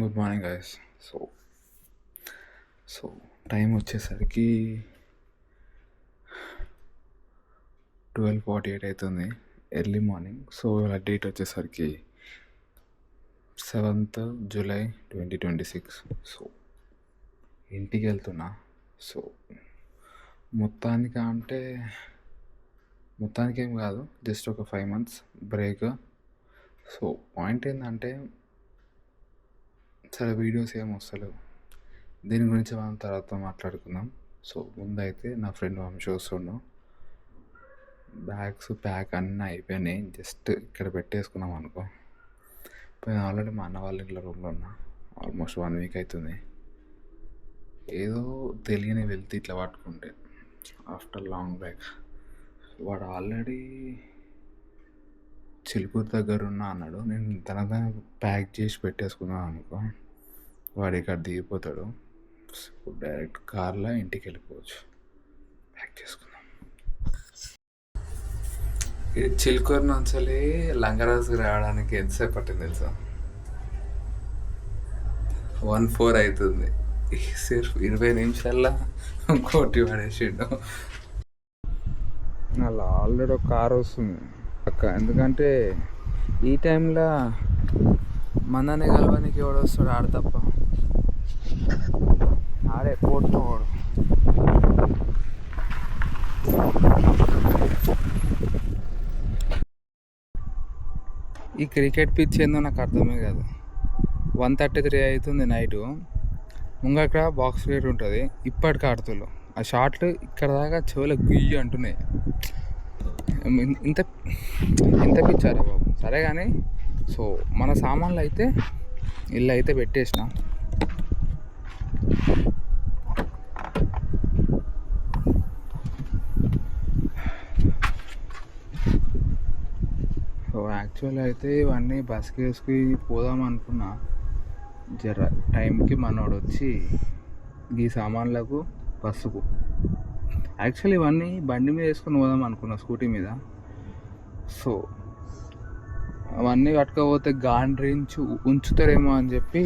Good morning guys. So so time వచ్చేసరికి 12:48 అవుతుంది, early morning. So ఇలా డేట్ వచ్చేసరికి 7th July 2026. సో ఇంటికి వెళ్తున్నా. సో మొత్తానికి ఏం కాదు, జస్ట్ ఒక 5 months బ్రేక్. సో పాయింట్ ఏంటంటే, సరే వీడియోస్ ఏం వస్తలేవు, దీని గురించి మనం తర్వాత మాట్లాడుకుందాం. సో ముందైతే నా ఫ్రెండ్ వంశీ వస్తుండు. బ్యాగ్స్ ప్యాక్ అన్నీ అయిపోయినాయి, జస్ట్ ఇక్కడ పెట్టేసుకున్నాం అనుకో. నేను ఆల్రెడీ మా అన్న వాళ్ళ ఇంట్లో రూమ్లో ఉన్నా, ఆల్మోస్ట్ 1 week అవుతుంది. ఏదో తెలియని వెళ్తే ఇట్లా పట్టుకుంటే ఆఫ్టర్ లాంగ్ బ్యాక్. వాడు ఆల్రెడీ చిలుకూరు దగ్గర ఉన్నా అన్నాడు. నేను తన ప్యాక్ చేసి పెట్టేసుకున్నాను అనుకో, వాడు ఇక్కడ దిగిపోతాడు. డైరెక్ట్ కార్లో ఇంటికి వెళ్ళిపోవచ్చు. ప్యాక్ చేసుకుందాం. ఇది చిలుకూరు నుంచి లంగరాజుకి రావడానికి ఎంతసేపు పట్టింది తెలుసా? 1:04 అవుతుంది. సిర్ఫ్ 20 నిమిషాల్లో కోటి పడేసిండు. అలా ఆల్రెడీ ఒక కార్ వస్తుంది అక్క, ఎందుకంటే ఈ టైంలో మందనే కలవనికి ఎవడు వస్తాడు? ఆడ తప్ప ఆడే పోతున్నాడు. ఈ క్రికెట్ పిచ్ ఏందో నాకు అర్థమే కాదు. 1:33 అవుతుంది నైటు, ముంగక్కడ బాక్స్ క్రికెట్ ఉంటుంది, ఇప్పటికి ఆడుతులు ఆ షాట్లు ఇక్కడ దాకా చెవుల గుయ్యి అంటున్నాయి. ఇంత ఎంత పిచ్చారా బాబు. సరే కానీ, సో మన సామాన్లు అయితే ఇల్లు అయితే పెట్టేసిన. సో యాక్చువల్ అయితే ఇవన్నీ బస్కి వేసుకుని పోదాం అనుకున్నా. జర టైంకి మనోడు వచ్చి ఈ సామాన్లకు బస్సుకు, యాక్చువల్లీ ఇవన్నీ బండి మీద వేసుకొని పోదాం అనుకున్నా, స్కూటీ మీద. సో అవన్నీ పట్టుకపోతే గాండ్రించి ఉంచుతారేమో అని చెప్పి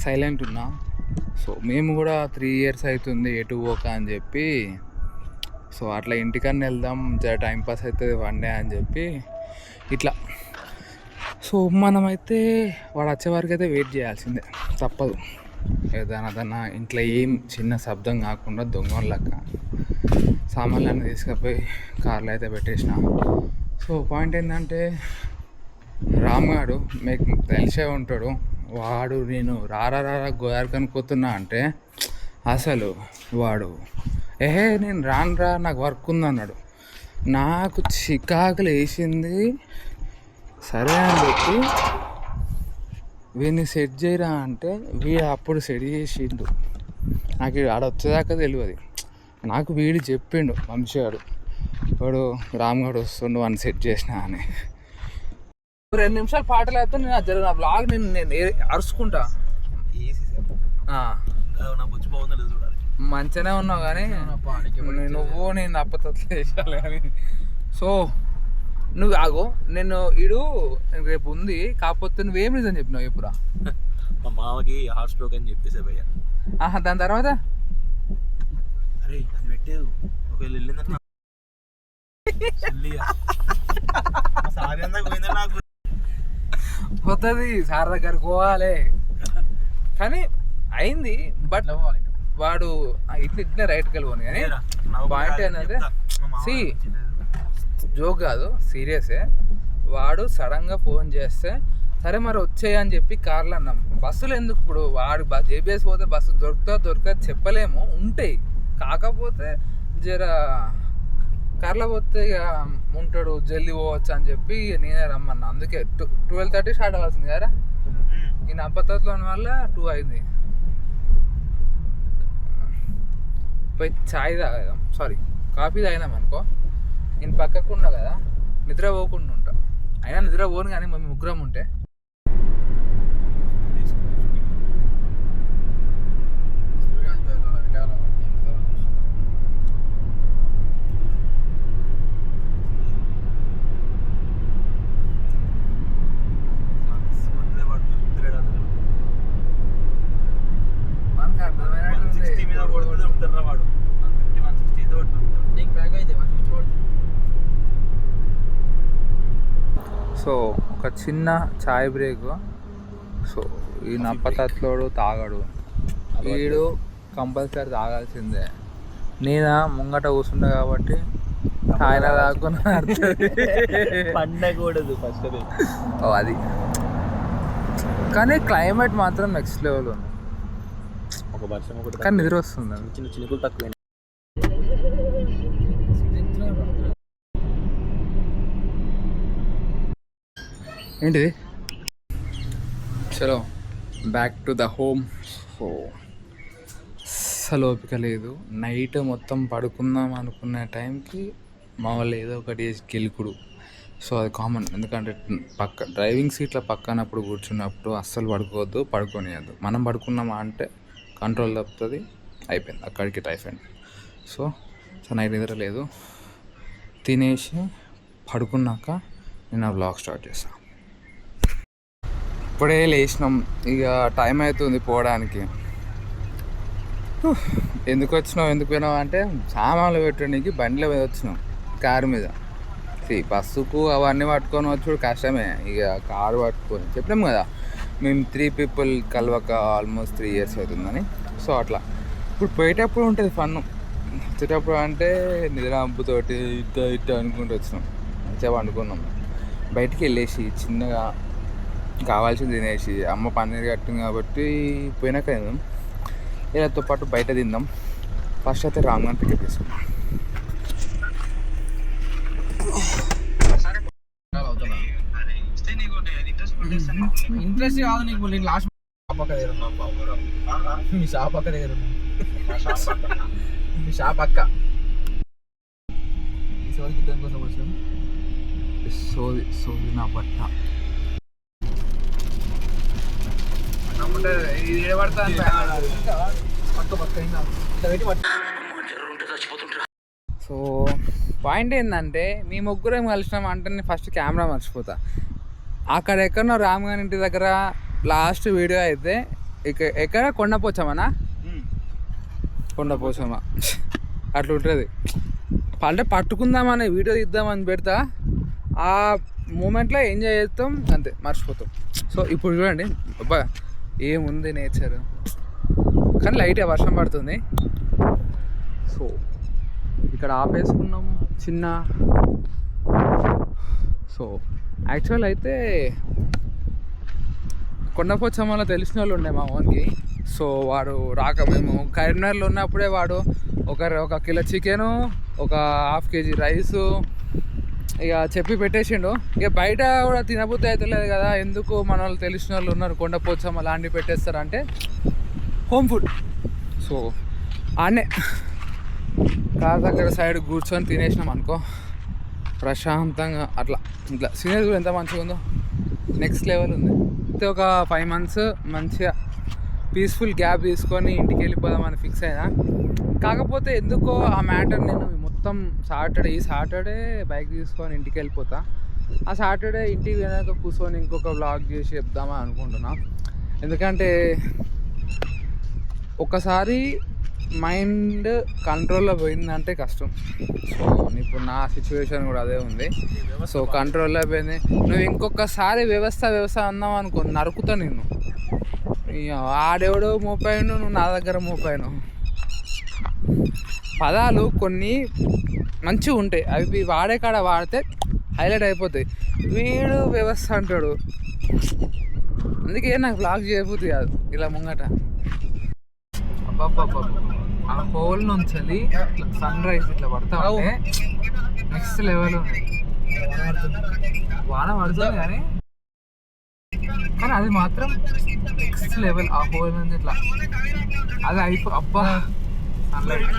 సైలెంట్ ఉన్నా. సో మేము కూడా 3 years అవుతుంది ఎటు పోక అని చెప్పి, సో అట్లా ఇంటికన్నా వెళ్దాం, జర టైంపాస్ అవుతుంది వన్ డే అని చెప్పి ఇట్లా. సో మనమైతే వాడు వచ్చే వరకు అయితే వెయిట్ చేయాల్సిందే, తప్పదు. ఏదైనా ఇంట్లో ఏం చిన్న శబ్దం కాకుండా దొంగలక్క సామాన్లు అన్నీ తీసుకుపోయి కార్లో అయితే పెట్టేసిన. సో పాయింట్ ఏంటంటే, రామ్గాడు మీకు తెలిసే ఉంటాడు, వాడు నేను రారా గోదావరికి పోతున్నా అంటే అసలు వాడు నేను రానురా నాకు వర్క్ ఉందన్నాడు. నాకు చికాకులు వేసింది. సరే అని చెప్పి వీడిని సెట్ చేయరా అంటే వీడు అప్పుడు సెట్ చేసిండు. నాకు ఆడ వచ్చేదాకా తెలియదు. నాకు వీడు చెప్పిండు వంశీగాడు, వాడు రామ్గాడు వస్తుండు అని సెట్ చేసిన అని. 2 నిమిషాలు పాటలు అయితే నేను నా బ్లాగ్ నేను అరుచుకుంటా. మంచిగానే ఉన్నావు కానీ నువ్వు నేను అప్పతట్లు వేసాలి కానీ. సో నువ్వు ఆగో, నేను ఇడు రేపు ఉంది, కాకపోతే నువ్వేం రీజన్ చెప్పినావు ఎప్పుడా? మా మామకి హార్ట్ స్ట్రోక్ అని చెప్పేసే భయ్య. దాని తర్వాత అరే అది పెట్టేది ఒకవేళ వెళ్ళిందంటే పోతుంది, సార్ దగ్గరకు పోవాలి. కానీ అయింది, బట్ వాడు ఇట్లా రైట్కి వెళ్ళిపోను. కానీ పాయింట్ ఏంటంటే, జోక్ కాదు, సీరియసే. వాడు సడన్గా ఫోన్ చేస్తే సరే మరి వచ్చేయని చెప్పి కార్లో అన్నాం. బస్సులు ఎందుకు ఇప్పుడు, వాడు జేబీఎస్ పోతే బస్సు దొరకదు చెప్పలేము, ఉంటాయి. కాకపోతే జర కార్లో పోతే ఇక ఉంటాడు, జల్దీ పోవచ్చు అని చెప్పి నేనే రమ్మన్నా. అందుకే 12:30 స్టార్ట్ అవ్వాల్సింది కదా, ఈయన అప్పట్లో వల్ల 2 అయింది. పోయి ఛాయ్ తాగదాం, సారీ కాఫీ తాగినాం అనుకో. నేను పక్కకు ఉన్నా కదా, నిద్ర పోకుండా ఉంటా. అయినా నిద్ర పోను కానీ మేము ముగ్గురం ఉంటే సో ఒక చిన్న చాయ్ బ్రేక్. సో ఈ నప్పతత్లోడు తాగడు, వీడు కంపల్సరీ తాగాల్సిందే. నేను ముంగట కూర్చుంటా కాబట్టి ఆయన తాగుకుని పండకూడదు ఫస్ట్ అది. కానీ క్లైమేట్ మాత్రం నెక్స్ట్ లెవెల్ ఉంది. ఒక వర్షం ఒకటి కానీ నిద్ర వస్తుంది. చిన్న చినుకులు తక్కువ. ఏంటిది? చలో back to the home. So అస్సలు ఓపిక లేదు. నైట్ మొత్తం పడుకుందాం అనుకునే టైంకి మా వాళ్ళు ఏదో ఒకటి చేసి గెలుకుడు. సో అది కామన్, ఎందుకంటే డ్రైవింగ్ సీట్లో పక్కనప్పుడు కూర్చున్నప్పుడు అస్సలు పడుకోవద్దు, పడుకోనియద్దు. మనం పడుకున్నామా అంటే కంట్రోల్ తప్పుతుంది, అయిపోయింది అక్కడికి టైఫాయిడ్. సో నైట్ నిద్ర లేదు. తినేసి పడుకున్నాక నేను ఆ వ్లాగ్ స్టార్ట్ చేస్తాను. ఇప్పుడే లేచినాం, ఇక టైం అవుతుంది పోవడానికి. ఎందుకు పోయినావు అంటే సామాన్లు పెట్టడానికి బండిలో మీద వచ్చినాం, కారు మీద. బస్సుకు అవన్నీ పట్టుకొని వచ్చుడు కష్టమే, ఇక కారు పట్టుకొని. చెప్పినాం కదా మేము 3 people కలవక ఆల్మోస్ట్ 3 years అవుతుందని. సో అట్లా ఇప్పుడు పోయేటప్పుడు ఉంటుంది ఫన్, వచ్చేటప్పుడు అంటే నిద్ర అంపుతోటి ఇట్ట అనుకుంటూ వచ్చినాం. మంచిగా పండుకున్నాం. బయటికి వెళ్ళేసి చిన్నగా కావాల్సింది తినేసి, అమ్మ పన్నీర్ కట్టింది కాబట్టి పోయినాక తిందాం, వీళ్ళతో పాటు బయట తిందాం. ఫస్ట్ అయితే రామ్గాన్ టికెట్ తీసుకున్నాం. ఇంట్రెస్ట్ కాదు నీకు, నేను లాస్ట్ పక్క దగ్గర మీ షాప్ పక్క దగ్గర మీ షాప్ పక్క సోది కోసం వచ్చాం. సోది నా బట్ట సో పాయింట్ ఏంటంటే మీ ముగ్గురం కలిసినాం అంటే నేను ఫస్ట్ కెమెరా మర్చిపోతా. అక్కడ ఎక్కడో రామ్గాన్ ఇంటి దగ్గర లాస్ట్ వీడియో అయితే ఎక్కడ కొండపోచమనా కొండపోచమా అట్లా ఉంటుంది. అంటే పట్టుకుందామని వీడియో తీద్దామని పెడతా, ఆ మూమెంట్లో ఎంజాయ్ చేస్తాం అంతే, మర్చిపోతాం. సో ఇప్పుడు చూడండి అబ్బా ఏముంది నేచర్, కానీ లైట్గా వర్షం పడుతుంది. సో ఇక్కడ ఆపేసుకున్నాం చిన్న. సో యాక్చువల్ అయితే కొండపోచమ్మలో తెలిసిన వాళ్ళు ఉండే మా ఓన్కి. సో వాడు రాక, మేము కరీంనగర్లో ఉన్నప్పుడే వాడు ఒక కిలో చికెను, ఒక 1/2 kg రైసు ఇక చెప్పి పెట్టేసిండు. ఇక బయట కూడా తినబుద్ధి అయితే లేదు కదా, ఎందుకు మన వాళ్ళు తెలిసిన వాళ్ళు ఉన్నారు కొండపోచమ్మ అలాంటివి పెట్టేస్తారంటే హోమ్ ఫుడ్. సో ఆనే కార్ దగ్గర సైడ్ కూర్చొని తినేసినాం అనుకో, ప్రశాంతంగా అట్లా ఇట్లా. సీనియర్ కూడా ఎంత మంచిగా ఉందో, నెక్స్ట్ లెవెల్ ఉంది. అయితే ఒక 5 months మంచిగా పీస్ఫుల్ గ్యాప్ తీసుకొని ఇంటికి వెళ్ళిపోదామని ఫిక్స్ అయినా. కాకపోతే ఎందుకో ఆ మ్యాటర్ నేను మొత్తం ఈ సాటర్డే బైక్ తీసుకొని ఇంటికి వెళ్ళిపోతా. ఆ సాటర్డే ఇంటికి వెళ్ళాక కూర్చొని ఇంకొక వ్లాగ్ చేసి చెప్దామని అనుకుంటున్నా. ఎందుకంటే ఒకసారి మైండ్ కంట్రోల్లో పోయిందంటే కష్టం. సో ఇప్పుడు నా సిచ్యువేషన్ కూడా అదే ఉంది. సో కంట్రోల్లో పోయింది. నువ్వు ఇంకొకసారి వ్యవస్థ అన్నావు అనుకో, నరుకుతా నిన్ను. ఆడెవడో మోపాయిను, నువ్వు నా దగ్గర మోపాయిను. పదాలు కొన్ని మంచిగా ఉంటాయి, అవి వాడే కాడ వాడితే హైలైట్ అయిపోతాయి. వీడు వ్యవస్థ అంటాడు, అందుకే నాకు బ్లాగ్ చేయబోతుంది కాదు ఇలా ముంగట. అబ్బాబ్బా ఆ పోల్ నుంచి సన్ రైజ్ ఇట్లా పడతా ఉంటే నెక్స్ట్ లెవెల్ ఉంది. వాన పడుతుంది కానీ అది మాత్రం నెక్స్ట్ లెవెల్. ఆ పోల్ నుంచి ఇట్లా అది అబ్బా సన్ రైజ్.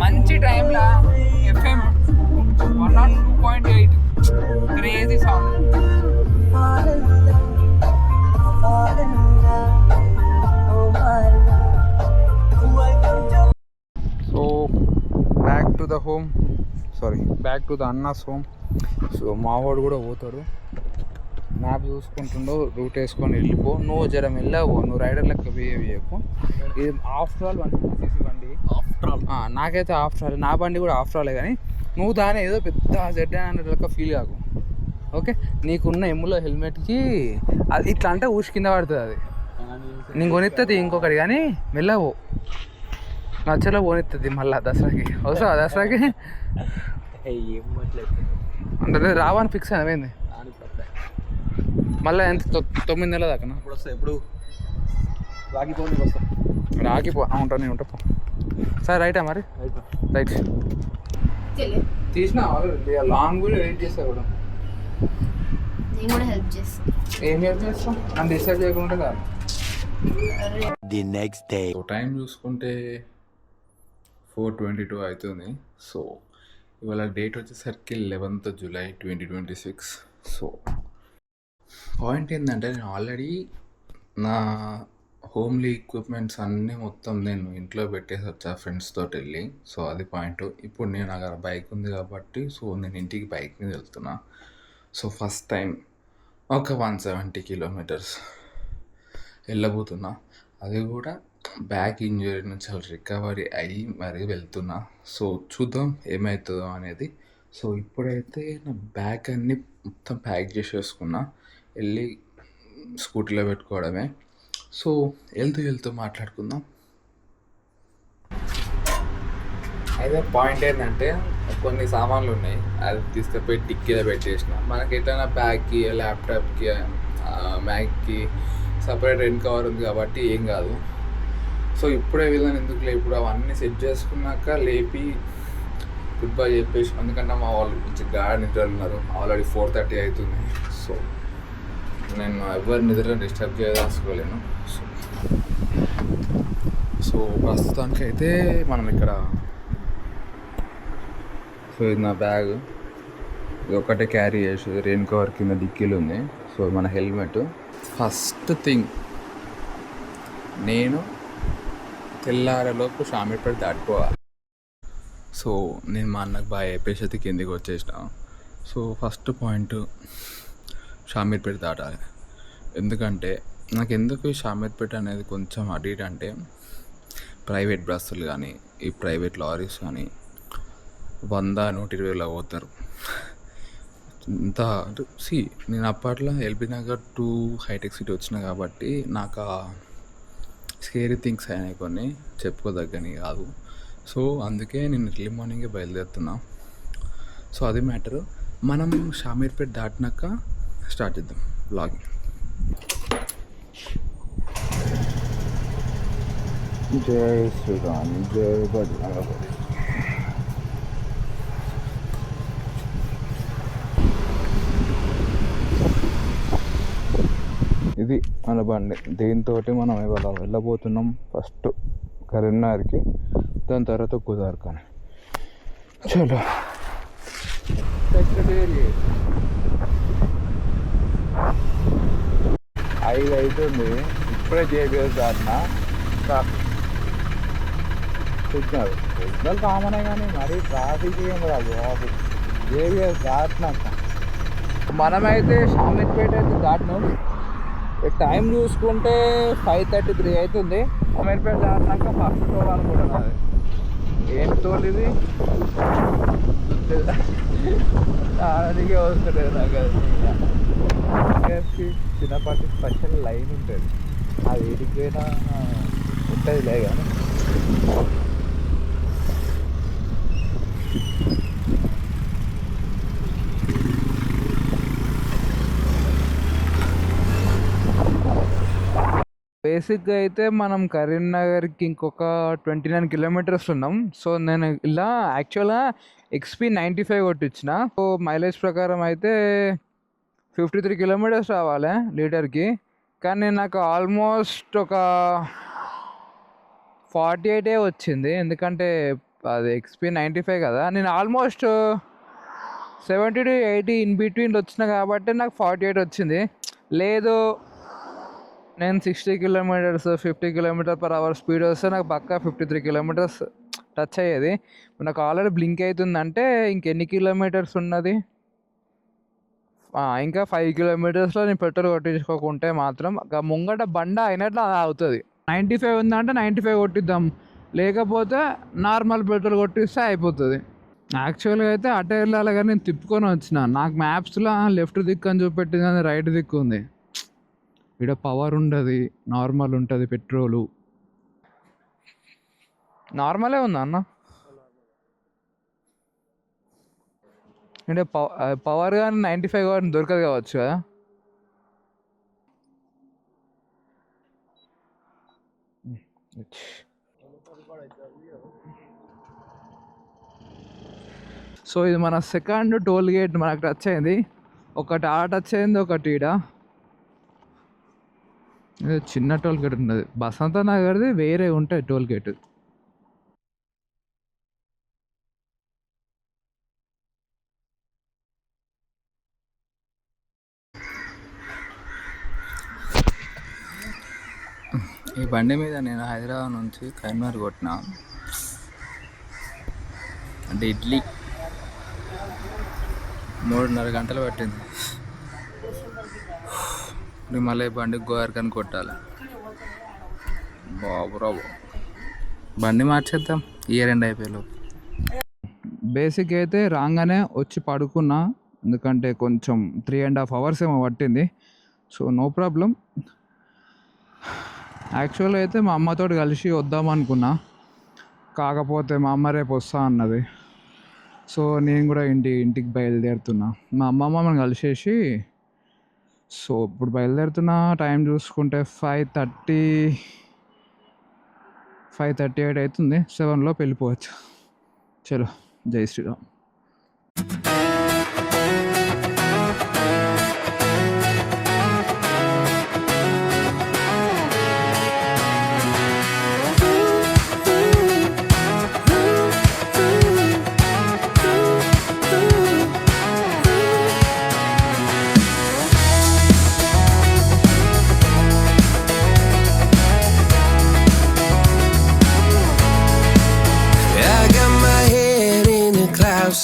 మంచి టైంలో FM 102.8 crazy song. The home, sorry back to the Anna's home. So మావాడు కూడా పోతాడు, మ్యాప్ చూసుకుంటుండో రూట్ వేసుకొని వెళ్ళిపో. నువ్వు జరం వెళ్ళావు, నువ్వు రైడర్ లెక్క బిహేవ్ చేయకు. ఇది ఆఫ్టర్ ఆల్ 150cc బండి. ఆఫ్టర్ ఆల్ నాకైతే ఆఫ్టర్ ఆల్, నా బండి కూడా ఆఫ్టర్ ఆలే. కానీ నువ్వు దాని ఏదో పెద్ద Z100 లెక్క ఫీల్ కాకు, ఓకే? నీకున్న ఎమ్ములో హెల్మెట్కి అది ఇట్లా అంటే ఊసి కింద పడుతుంది. అది నేను కొనిస్తుంది ఇంకొకటి, కానీ వెళ్ళవు నచ్చలో పోనిస్తుంది. మళ్ళీ దసరాకి వస్తావా? దసరాకి అంటే రావని ఫిక్స్ అయిపోయింది. మళ్ళీ ఎంత 9 నెలల దాకా ఇప్పుడు వస్తా. ఎప్పుడు రాగిపోయి వస్తా. రాకిపో ఉంటాను, నేను ఉంటా. సరే రైటా మరి, రైట్ తీసిన లాంగ్ కూడా వెయిట్ చేస్తా కూడా. నేను కూడా హెల్ప్ చేస్తాను. ఏం హెల్ప్ చేస్తాం? నన్ను డిస్టర్బ్ చేయకుండా కాదు. The next day. So time చూసుకుంటే 4:22 అవుతుంది. సో ఇవాళ డేట్ వచ్చేసరికి 11th జూలై 2026. సో పాయింట్ ఏంటంటే, నేను ఆల్రెడీ నా హోమ్లీ ఎక్విప్మెంట్స్ అన్నీ మొత్తం నేను ఇంట్లో పెట్టేసి వచ్చా ఫ్రెండ్స్ తోటి వెళ్ళి. సో అది పాయింట్. ఇప్పుడు నేను అక్కడ బైక్ ఉంది కాబట్టి సో నేను ఇంటికి బైక్ మీద వెళ్తున్నా. సో ఫస్ట్ టైం ఒక 170 కిలోమీటర్స్ వెళ్ళబోతున్నా. అది కూడా బ్యాక్ ఇంజరీ నుంచి రికవరీ అయ్యి మరీ వెళ్తున్నా. సో చూద్దాం ఏమవుతుందో అనేది. సో ఇప్పుడైతే నా బ్యాగ్ అన్నీ మొత్తం ప్యాక్ చేసేసుకున్నా, వెళ్ళి స్కూటీలో పెట్టుకోవడమే. సో వెళ్తూ మాట్లాడుకుందాం. అయితే పాయింట్ ఏంటంటే, కొన్ని సామాన్లు ఉన్నాయి, అది తీసుకుపోయి టిక్కీలో పెట్టేసిన. మనకి ఎట్లయినా బ్యాగ్కి, ల్యాప్టాప్కి, మ్యాగ్కి సపరేట్ రెయిన్ కవర్ ఉంది కాబట్టి ఏం కాదు. సో ఇప్పుడే వీళ్ళని ఎందుకులే, ఇప్పుడు అవన్నీ సెట్ చేసుకున్నాక లేపి గుడ్ బై చెప్పేసి, ఎందుకంటే మా వాళ్ళు కొంచెం గాఢ నిద్రలు ఉన్నారు. ఆల్రెడీ 4:30 అవుతుంది. సో నేను ఎవరి నిద్ర డిస్టర్బ్ చేయదలుచుకోలేను. సో ప్రస్తుతానికి అయితే మనం ఇక్కడ, సో ఇది నా బ్యాగ్, ఇది ఒకటే క్యారీ చేసి, రెయిన్ కవర్ కింద డిక్కీలు ఉంది. సో మన హెల్మెట్. ఫస్ట్ థింగ్, నేను తెల్లారలోపు షామీర్పేట దాటిపోవాలి. సో నేను మా అన్నకు బాగా చెప్పేసి కిందికి వచ్చేసిన. సో ఫస్ట్ పాయింట్, షామీర్పేట దాటాలి. ఎందుకంటే నాకు ఎందుకు ఈ షామీర్పేట అనేది కొంచెం అటు ఇటు అంటే, ప్రైవేట్ బస్సులు కానీ ఈ ప్రైవేట్ లారీస్ కానీ 100-120 పోతారు. ఇంత నేను అప్పట్లో ఎల్బీ నగర్ టు హైటెక్ సిటీ వచ్చిన కాబట్టి నాకు స్కేరీ థింగ్స్ అయినాయి కొన్ని, చెప్పుకోదగ్గని కాదు. సో అందుకే నేను ఎర్లీ మార్నింగే బయలుదేరుతున్నా. సో అది మ్యాటరు. మనం షామీర్పేట దాటినాక స్టార్ట్ చేద్దాం బ్లాగింగ్. జై శ్రీరామ్, జై బజరంగబలి. ఇది మన బండి. దీంతో మనం ఇవాళ వెళ్ళబోతున్నాం. ఫస్ట్ కరీంనగర్కి, దాని తర్వాత కుదార్ఖాన్. చలో 5 అవుతుంది. ఇప్పుడే జేబీఎస్ దాటినా. సిగ్నల్ కామనే కానీ మరీ ట్రాఫిక్ ఏం రాదు. జేబీఎస్ దాటినాక మనమైతే షామీర్పేట అయితే దాటినాం. టైం చూసుకుంటే 5:33 అవుతుంది. షామీర్పేట దాటినాక ఫస్ట్ టోల్ అనుకుంటున్నది. ఏం టోల్ ఇది? దానికి వస్తుంది నాకు. చిన్నపాటి స్పెషల్ లైన్ ఉంటుంది, అది ఏడిపోయినా ఉంటుంది లే. కానీ బేసిక్గా అయితే మనం కరీంనగర్కి ఇంకొక 29 కిలోమీటర్స్ ఉన్నాం. సో నేను ఇలా యాక్చువల్గా XP 95 కొట్టించిన. సో మైలేజ్ ప్రకారం అయితే 53 కిలోమీటర్స్ రావాలి లీటర్కి. కానీ నాకు ఆల్మోస్ట్ ఒక 48 వచ్చింది. ఎందుకంటే అది XP 95 కదా. నేను ఆల్మోస్ట్ 70 to 80 ఇన్ బిట్వీన్లో వచ్చిన కాబట్టి నాకు 48 వచ్చింది. లేదు నేను 60 కిలోమీటర్స్ 50 km/h స్పీడ్ వస్తే నాకు పక్కా 53 కిలోమీటర్స్ టచ్ అయ్యేది. నాకు ఆల్రెడీ బ్లింక్ అవుతుందంటే ఇంకెన్ని కిలోమీటర్స్ ఉన్నది, ఇంకా 5 కిలోమీటర్స్లో నేను పెట్రోల్ కొట్టించుకోకుంటే మాత్రం ముంగట బండ అయినట్లు అది అవుతుంది. 95 ఉందంటే 95 కొట్టిద్దాం, లేకపోతే నార్మల్ పెట్రోల్ కొట్టిస్తే అయిపోతుంది. యాక్చువల్గా అయితే అటే వెళ్ళాలి కానీ నేను తిప్పుకొని వచ్చిన. నాకు మ్యాప్స్లో లెఫ్ట్ దిక్కు అని చూపెట్టింది, కానీ రైట్ దిక్కు ఉంది. ఇక్కడ పవర్ ఉండదు, నార్మల్ ఉంటుంది పెట్రోలు. నార్మలే ఉందా అన్న? అంటే పవర్ కానీ 95 కానీ దొరకదు కావచ్చు కదా. సో ఇది మన సెకండ్ టోల్ గేట్ మనకు టచ్ అయింది. ఒకటి ఆడ టచ్ అయింది, ఒకటి ఈడ. చిన్న టోల్ గేట్ ఉన్నది, బసంత నగర్ది వేరే ఉంటాయి టోల్ గేట్. ఈ బండి మీద నేను హైదరాబాద్ నుంచి కరీంనగర్ కొట్టిన. అంటే ఇడ్లీ 3.5 గంటలు పట్టింది. ఇప్పుడు మళ్ళీ బండి గోవర్కని కొట్టాలి. బాబురాబు బండి మార్చేద్దాం, ఇయర్ ఎండ్ అయిపోయేలో. బేసిక్ అయితే రాగానే వచ్చి పడుకున్నా, ఎందుకంటే కొంచెం 3.5 hours ఏమో పట్టింది. So no problem. యాక్చువల్గా అయితే మా అమ్మతో కలిసి వద్దామనుకున్నా, కాకపోతే మా అమ్మ రేపు వస్తా అన్నది. సో నేను కూడా ఇంటికి బయలుదేరుతున్నా. మా అమ్మమ్మని కలిసేసి సో ఇప్పుడు బయలుదేరుతున్నా. టైం చూసుకుంటే 5:38 అవుతుంది. 7 వెళ్ళిపోవచ్చు. చలో, జై Sriram.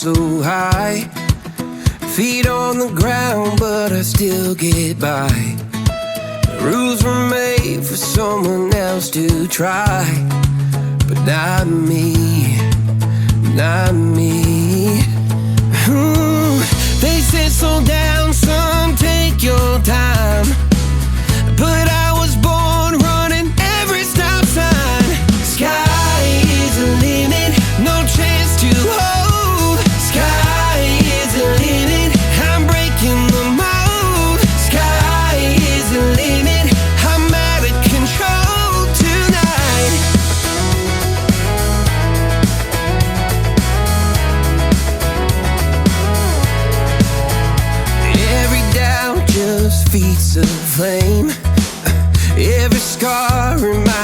So high, feet on the ground, but I still get by. The rules were made for someone else to try, but not me, not me. They said slow down, son, take your time, but I was born running every stop sign. Sky is the limit, no chance to hold. Feeds of flame.